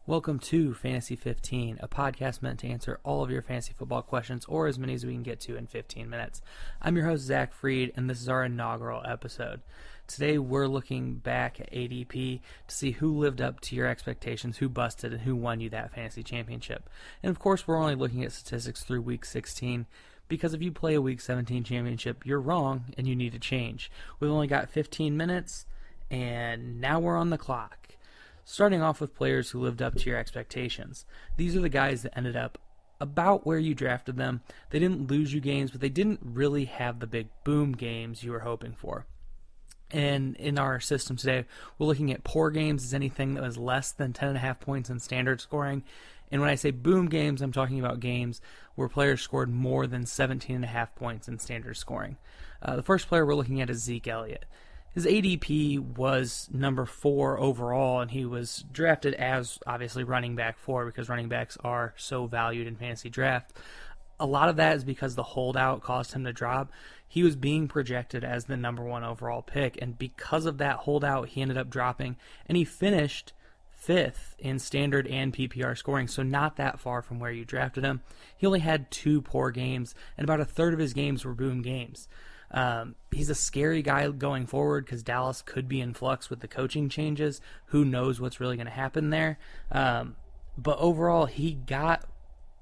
Welcome to Fantasy 15, a podcast meant to answer all of your fantasy football questions, or as many as we can get to in 15 minutes. I'm your host, Zach Freed, and this is our inaugural episode. Today, we're looking back at ADP to see who lived up to your expectations, who busted, and who won you that fantasy championship. And of course, we're only looking at statistics through Week 16, because if you play a Week 17 championship, you're wrong, and you need to change. We've only got 15 minutes, and now we're on the clock. Starting off with players who lived up to your expectations. These are the guys that ended up about where you drafted them. They didn't lose you games, but they didn't really have the big boom games you were hoping for. And in our system today, we're looking at poor games as anything that was less than 10.5 points in standard scoring. And when I say boom games, I'm talking about games where players scored more than 17.5 points in standard scoring. The first player we're looking at is Zeke Elliott. His ADP was number 4 overall, and he was drafted as, obviously, running back 4 because running backs are so valued in fantasy draft. A lot of that is because the holdout caused him to drop. He was being projected as the number 1 overall pick, and because of that holdout, he ended up dropping, and he finished 5th in standard and PPR scoring, so not that far from where you drafted him. He only had 2 poor games, and about a third of his games were boom games. He's a scary guy going forward because Dallas could be in flux with the coaching changes. Who knows what's really going to happen there? But overall, he got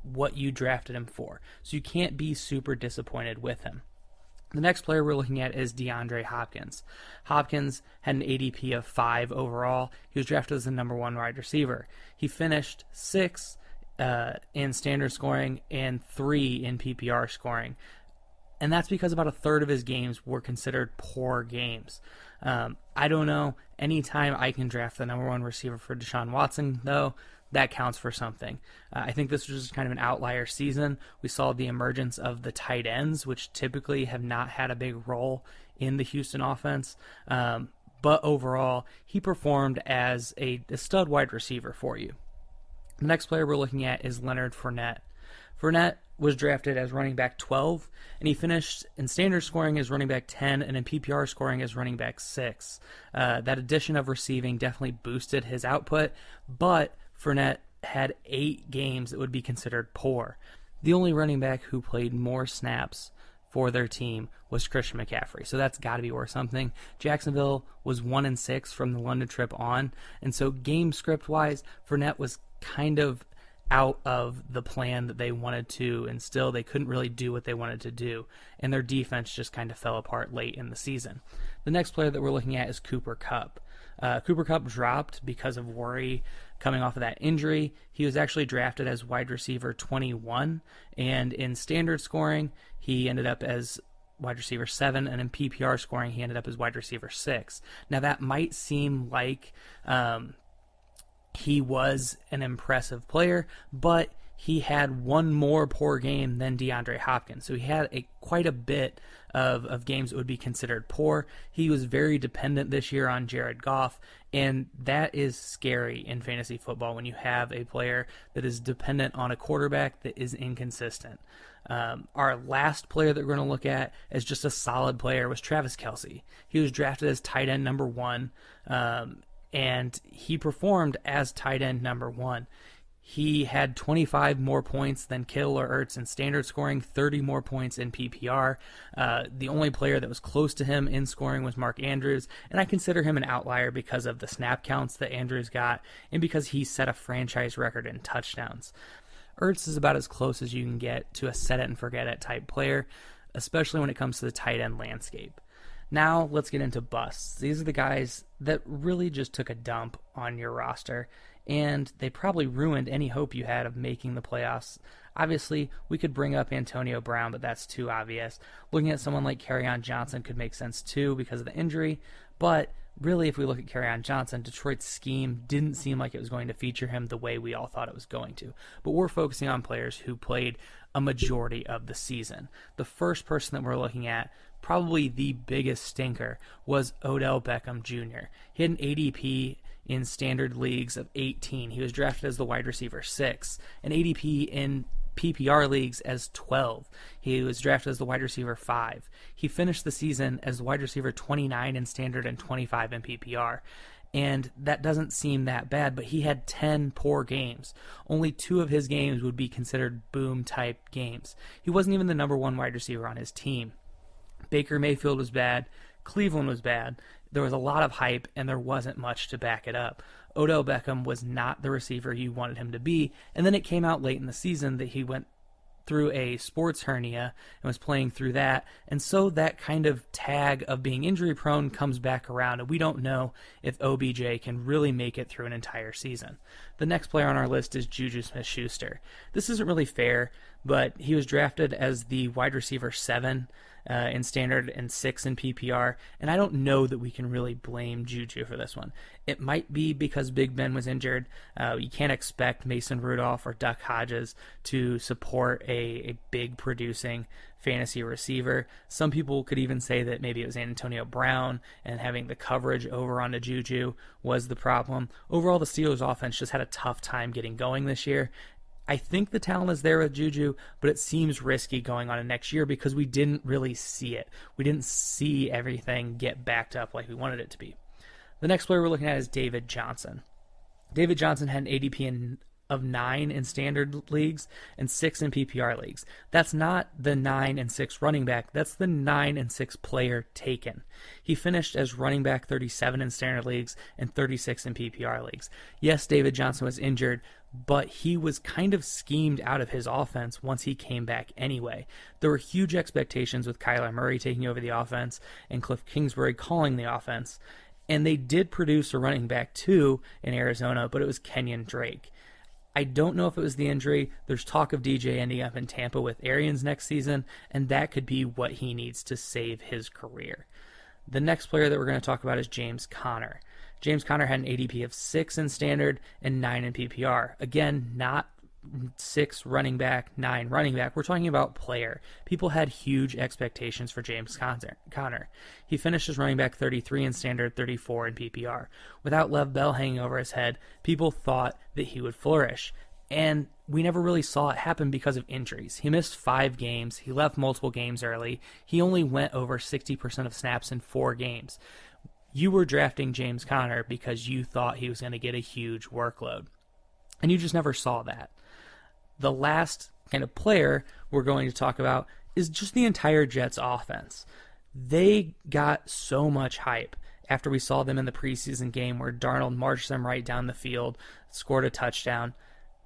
what you drafted him for. So you can't be super disappointed with him. The next player we're looking at is DeAndre Hopkins. Hopkins had an ADP of 5 overall. He was drafted as the number 1 wide receiver. He finished 6th in standard scoring and 3 in PPR scoring. And that's because about a third of his games were considered poor games. I don't know. Anytime I can draft the number 1 receiver for Deshaun Watson, though, that counts for something. I think this was just kind of an outlier season. We saw the emergence of the tight ends, which typically have not had a big role in the Houston offense. But overall, he performed as a stud wide receiver for you. The next player we're looking at is Leonard Fournette. Fournette was drafted as running back 12, and he finished in standard scoring as running back 10, and in PPR scoring as running back 6. That addition of receiving definitely boosted his output, but Fournette had 8 games that would be considered poor. The only running back who played more snaps for their team was Christian McCaffrey, so that's got to be worth something. Jacksonville was 1-6 from the London trip on, and so game script-wise, Fournette was kind of out of the plan that they wanted to instill. They couldn't really do what they wanted to do, and their defense just kind of fell apart late in the season. The next player that we're looking at is Cooper Kupp. Cooper Kupp dropped because of worry coming off of that injury. He was actually drafted as wide receiver 21, and in standard scoring, he ended up as wide receiver 7, and in PPR scoring, he ended up as wide receiver 6. Now, that might seem like he was an impressive player, but he had 1 more poor game than DeAndre Hopkins. So he had quite a bit of games that would be considered poor. He was very dependent this year on Jared Goff, and that is scary in fantasy football when you have a player that is dependent on a quarterback that is inconsistent. Our last player that we're going to look at as just a solid player was Travis Kelce. He was drafted as tight end number 1, and he performed as tight end number 1. He had 25 more points than Kittle or Ertz in standard scoring, 30 more points in PPR. The only player that was close to him in scoring was Mark Andrews, and I consider him an outlier because of the snap counts that Andrews got and because he set a franchise record in touchdowns. Ertz is about as close as you can get to a set-it-and-forget-it type player, especially when it comes to the tight end landscape. Now let's get into busts. These are the guys that really just took a dump on your roster, and they probably ruined any hope you had of making the playoffs. Obviously, we could bring up Antonio Brown, but that's too obvious. Looking at someone like Kerryon Johnson could make sense too because of the injury, but really, if we look at Kerryon Johnson, Detroit's scheme didn't seem like it was going to feature him the way we all thought it was going to. But we're focusing on players who played a majority of the season. The first person that we're looking at, probably the biggest stinker, was Odell Beckham Jr. He had an ADP in standard leagues of 18. He was drafted as the wide receiver 6. An ADP in PPR leagues as 12. He was drafted as the wide receiver 5. He finished the season as the wide receiver 29 in standard and 25 in PPR. and that doesn't seem that bad, but he had 10 poor games. Only 2 of his games would be considered boom-type games. He wasn't even the number 1 wide receiver on his team. Baker Mayfield was bad. Cleveland was bad. There was a lot of hype, and there wasn't much to back it up. Odell Beckham was not the receiver you wanted him to be, and then it came out late in the season that he went through a sports hernia and was playing through that, and so that kind of tag of being injury prone comes back around, and we don't know if OBJ can really make it through an entire season. The next player on our list is Juju SmithSchuster. This isn't really fair, but he was drafted as the wide receiver 7 in standard and 6 in PPR, and I don't know that we can really blame Juju for this one. It might be because Big Ben was injured. You can't expect Mason Rudolph or Duck Hodges to support a big producing fantasy receiver. Some people could even say that maybe it was Antonio Brown and having the coverage over onto Juju was the problem. Overall, the Steelers offense just had a tough time getting going this year. I think the talent is there with Juju, but it seems risky going on in next year because we didn't really see it. We didn't see everything get backed up like we wanted it to be. The next player we're looking at is David Johnson. David Johnson had an ADP of 9 in standard leagues and 6 in PPR leagues. That's not the 9 and 6 running back. That's the 9 and 6 player taken. He finished as running back 37 in standard leagues and 36 in PPR leagues. Yes, David Johnson was injured, but he was kind of schemed out of his offense once he came back anyway. There were huge expectations with Kyler Murray taking over the offense and Cliff Kingsbury calling the offense, and they did produce a running back too in Arizona, but it was Kenyon Drake. I don't know if it was the injury. There's talk of DJ ending up in Tampa with Arians next season, and that could be what he needs to save his career. The next player that we're going to talk about is James Conner. James Conner had an ADP of 6 in standard and 9 in PPR. Again, not 6 running back, 9 running back. We're talking about player. People had huge expectations for James Conner. He finished as running back 33 in standard, 34 in PPR. Without Lev Bell hanging over his head, people thought that he would flourish. And we never really saw it happen because of injuries. He missed 5 games. He left multiple games early. He only went over 60% of snaps in 4 games. You were drafting James Conner because you thought he was going to get a huge workload. And you just never saw that. The last kind of player we're going to talk about is just the entire Jets offense. They got so much hype after we saw them in the preseason game where Darnold marched them right down the field, scored a touchdown.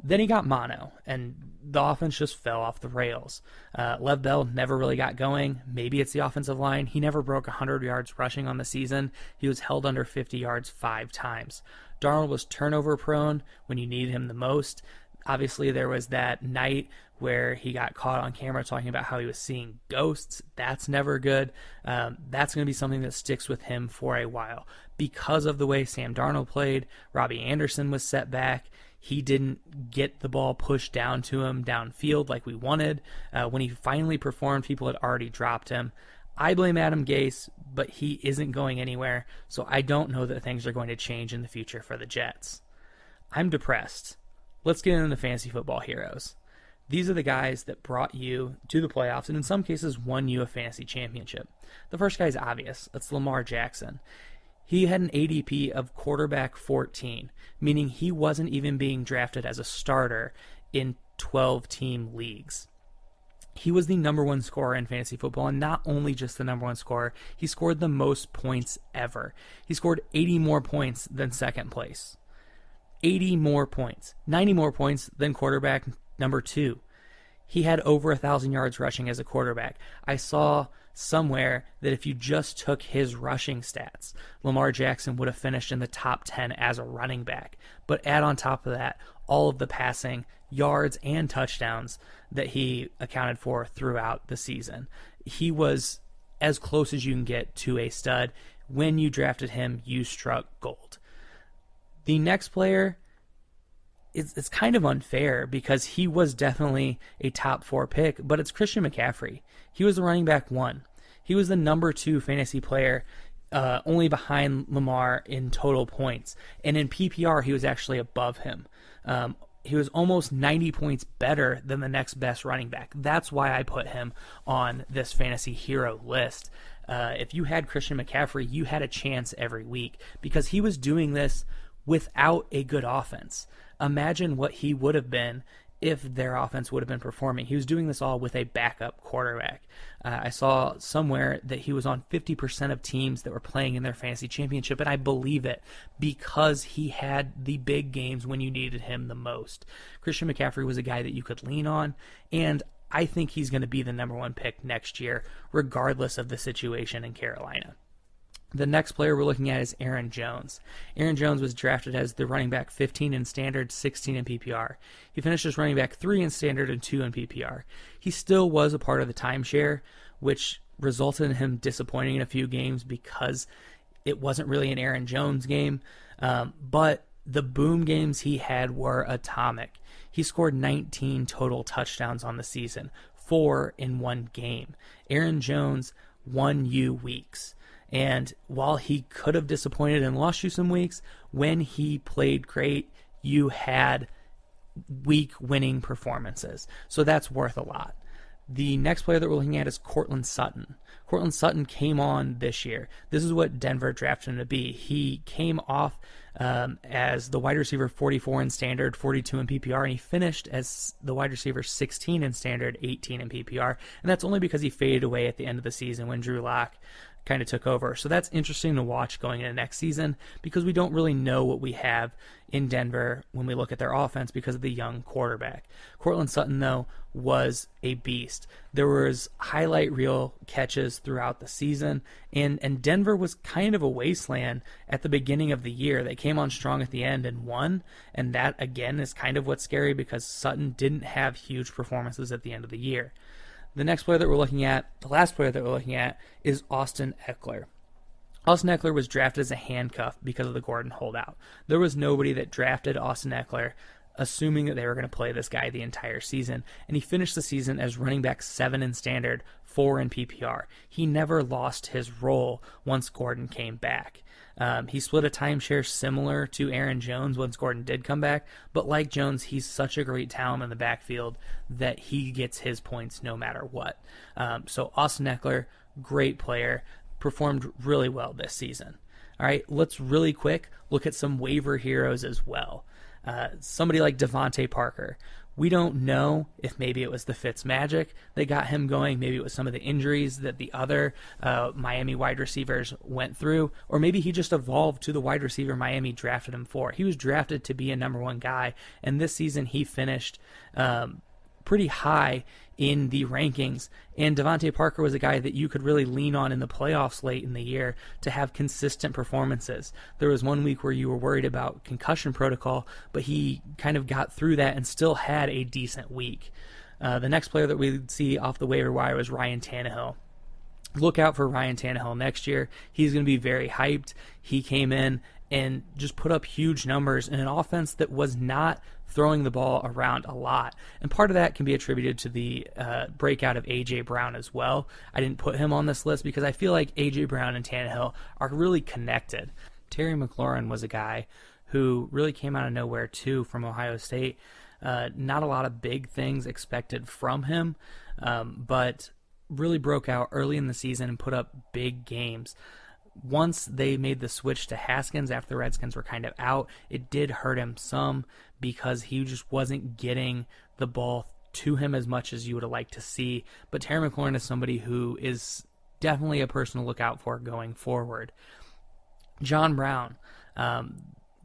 Then he got mono, and the offense just fell off the rails. Lev Bell never really got going. Maybe it's the offensive line. He never broke 100 yards rushing on the season. He was held under 50 yards 5 times. Darnold was turnover prone when you needed him the most. Obviously, there was that night where he got caught on camera talking about how he was seeing ghosts. That's never good. That's going to be something that sticks with him for a while. Because of the way Sam Darnold played, Robbie Anderson was set back. He didn't get the ball pushed down to him downfield like we wanted. When he finally performed, people had already dropped him. I blame Adam Gase, but he isn't going anywhere, so I don't know that things are going to change in the future for the Jets. I'm depressed. Let's get into the fantasy football heroes. These are the guys that brought you to the playoffs and in some cases won you a fantasy championship. The first guy is obvious. That's Lamar Jackson. He had an ADP of quarterback 14, meaning he wasn't even being drafted as a starter in 12-team leagues. He was the number 1 scorer in fantasy football, and not only just the number 1 scorer, he scored the most points ever. He scored 80 more points than second place. 80 more points. 90 more points than quarterback number 2. He had over 1,000 yards rushing as a quarterback. I saw somewhere that if you just took his rushing stats, Lamar Jackson would have finished in the top 10 as a running back. But add on top of that all of the passing, yards, and touchdowns that he accounted for throughout the season. He was as close as you can get to a stud. When you drafted him, you struck gold. The next player, it's kind of unfair because he was definitely a top 4 pick, but it's Christian McCaffrey. He was the running back 1. He was the number 2 fantasy player, only behind Lamar in total points. And in PPR, he was actually above him. He was almost 90 points better than the next best running back. That's why I put him on this fantasy hero list. If you had Christian McCaffrey, you had a chance every week because he was doing this without a good offense. Imagine what he would have been if their offense would have been performing. He was doing this all with a backup quarterback. I saw somewhere that he was on 50% of teams that were playing in their fantasy championship, and I believe it because he had the big games when you needed him the most. Christian McCaffrey was a guy that you could lean on, and I think he's going to be the number one pick next year, regardless of the situation in Carolina. The next player we're looking at is Aaron Jones. Aaron Jones was drafted as the running back 15 in standard, 16 in PPR. He finished as running back 3 in standard and 2 in PPR. He still was a part of the timeshare, which resulted in him disappointing in a few games because it wasn't really an Aaron Jones game. But the boom games he had were atomic. He scored 19 total touchdowns on the season, 4 in one game. Aaron Jones won you weeks. And while he could have disappointed and lost you some weeks, when he played great, you had week winning performances. So that's worth a lot. The next player that we're looking at is Courtland Sutton. Courtland Sutton came on this year. This is what Denver drafted him to be. He came off as the wide receiver 44 in standard, 42 in PPR, and he finished as the wide receiver 16 in standard, 18 in PPR. And that's only because he faded away at the end of the season when Drew Lock kind of took over. So that's interesting to watch going into next season because we don't really know what we have in Denver when we look at their offense because of the young quarterback. Courtland Sutton, though, was a beast. There was highlight reel catches throughout the season, and Denver was kind of a wasteland at the beginning of the year. They came on strong at the end and won, and that, again, is kind of what's scary because Sutton didn't have huge performances at the end of the year. The next player that we're looking at, the last player that we're looking at, is Austin Ekeler. Austin Ekeler was drafted as a handcuff because of the Gordon holdout. There was nobody that drafted Austin Ekeler assuming that they were going to play this guy the entire season, and he finished the season as running back 7 in standard, 4 in PPR. He never lost his role once Gordon came back. He split a timeshare similar to Aaron Jones once Gordon did come back, but like Jones, he's such a great talent in the backfield that he gets his points no matter what. So Austin Ekeler, great player, performed really well this season. All right, let's really quick look at some waiver heroes as well. Somebody like Devante Parker. We don't know if maybe it was the Fitz magic that got him going. Maybe it was some of the injuries that the other Miami wide receivers went through. Or maybe he just evolved to the wide receiver Miami drafted him for. He was drafted to be a number one guy. And this season he finished pretty high in the rankings. And Devante Parker was a guy that you could really lean on in the playoffs late in the year to have consistent performances. There was one week where you were worried about concussion protocol, but he kind of got through that and still had a decent week. The next player that we see off the waiver wire was Ryan Tannehill. Look out for Ryan Tannehill next year. He's going to be very hyped. He came in and just put up huge numbers in an offense that was not throwing the ball around a lot. And part of that can be attributed to the breakout of A.J. Brown as well. I didn't put him on this list because I feel like A.J. Brown and Tannehill are really connected. Terry McLaurin was a guy who really came out of nowhere too from Ohio State. Not a lot of big things expected from him, but really broke out early in the season and put up big games. Once they made the switch to Haskins after the Redskins were kind of out, it did hurt him some because he just wasn't getting the ball to him as much as you would have liked to see. But Terry McLaurin is somebody who is definitely a person to look out for going forward. John Brown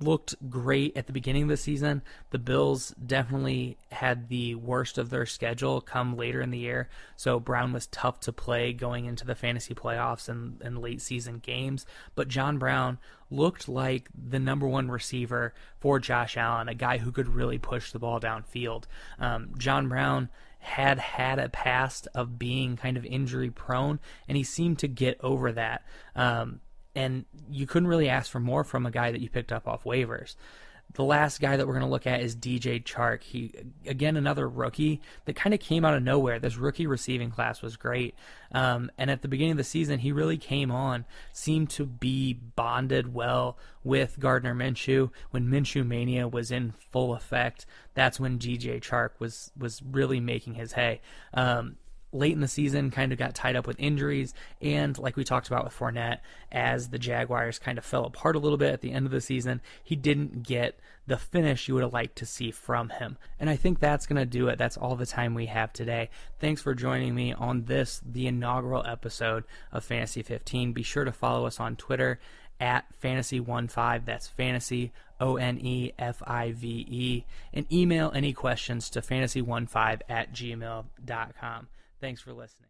looked great at the beginning of the season. The Bills definitely had the worst of their schedule come later in the year, so Brown was tough to play going into the fantasy playoffs and late season games. But John Brown looked like the number one receiver for Josh Allen, a guy who could really push the ball downfield. John Brown had a past of being kind of injury prone, and he seemed to get over that. And you couldn't really ask for more from a guy that you picked up off waivers. The last guy that we're going to look at is DJ Chark. He, again, another rookie that kind of came out of nowhere. This rookie receiving class was great. And at the beginning of the season, he really came on, seemed to be bonded well with Gardner Minshew. When Minshew Mania was in full effect, that's when DJ Chark was really making his hay. late in the season kind of got tied up with injuries, and like we talked about with Fournette, as the Jaguars kind of fell apart a little bit at the end of the season, he didn't get the finish you would have liked to see from him. And I think that's going to do it. That's all the time we have today. Thanks for joining me on the inaugural episode of Fantasy 15. Be sure to follow us on Twitter at Fantasy15, that's Fantasy, ONEFIVE, and email any questions to fantasy15@gmail.com. Thanks for listening.